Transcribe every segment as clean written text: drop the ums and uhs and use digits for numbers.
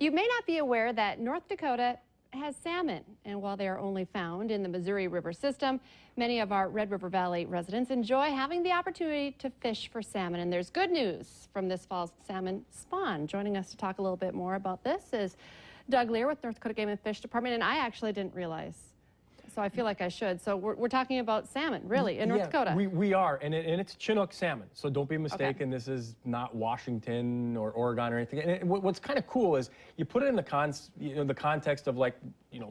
You may not be aware that North Dakota has salmon, and while they are only found in the Missouri River system, many of our Red River Valley residents enjoy having the opportunity to fish for salmon. And there's good news from this fall's salmon spawn. Joining us to talk a little bit more about this is Doug Lear with North Dakota Game and Fish Department, and I actually didn't realize, so I feel like I should. So we're talking about salmon, really, in North Dakota. We are, and it's Chinook salmon, so don't be mistaken. Okay. This is not Washington or Oregon or anything. And what's kind of cool is you put it in the context of, like,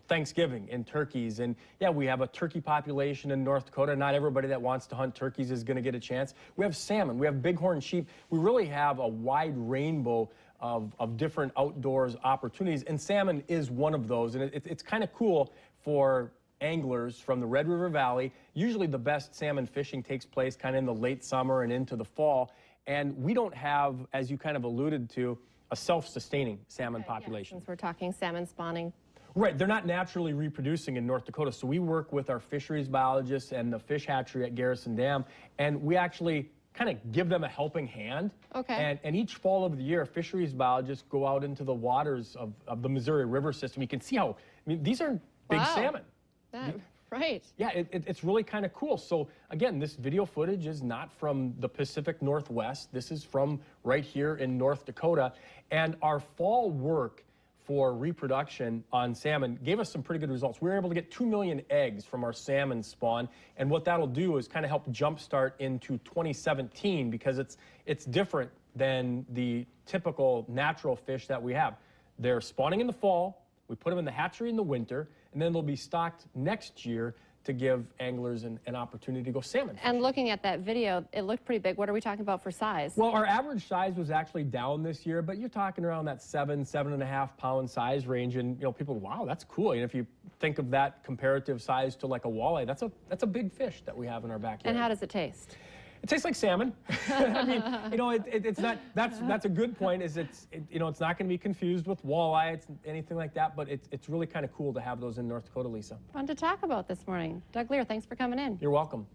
Thanksgiving and turkeys. And yeah, we have a turkey population in North Dakota. Not everybody that wants to hunt turkeys is going to get a chance. We have salmon, we have bighorn sheep. We really have a wide rainbow of different outdoors opportunities, and salmon is one of those. And it's kind of cool for anglers from the Red River Valley. Usually the best salmon fishing takes place kind of in the late summer and into the fall. And we don't have, as you kind of alluded to, a self-sustaining salmon population. Yeah, since we're talking salmon spawning. Right, they're not naturally reproducing in North Dakota. So we work with our fisheries biologists and the fish hatchery at Garrison Dam, and we actually kind of give them a helping hand. Okay. And each fall of the year, fisheries biologists go out into the waters of the Missouri River system. You can see how, these are big salmon. Right. Yeah, it's really kind of cool. So again, this video footage is not from the Pacific Northwest. This is from right here in North Dakota. And our fall work for reproduction on salmon gave us some pretty good results. We were able to get 2 million eggs from our salmon spawn. And what that'll do is kind of help jumpstart into 2017, because it's different than the typical natural fish that we have. They're spawning in the fall. We put them in the hatchery in the winter, and then they'll be stocked next year to give anglers an opportunity to go salmon fishing. And looking at that video, it looked pretty big. What are we talking about for size? Well, our average size was actually down this year, but you're talking around that 7.5 pound size range. And people, wow, that's cool. And if you think of that comparative size to like a walleye, that's a big fish that we have in our backyard. And how does it taste? It tastes like salmon. I mean, it's not. That's a good point. It's not going to be confused with walleye, anything like that. But it's really kind of cool to have those in North Dakota, Lisa. Fun to talk about this morning. Doug Lear, thanks for coming in. You're welcome.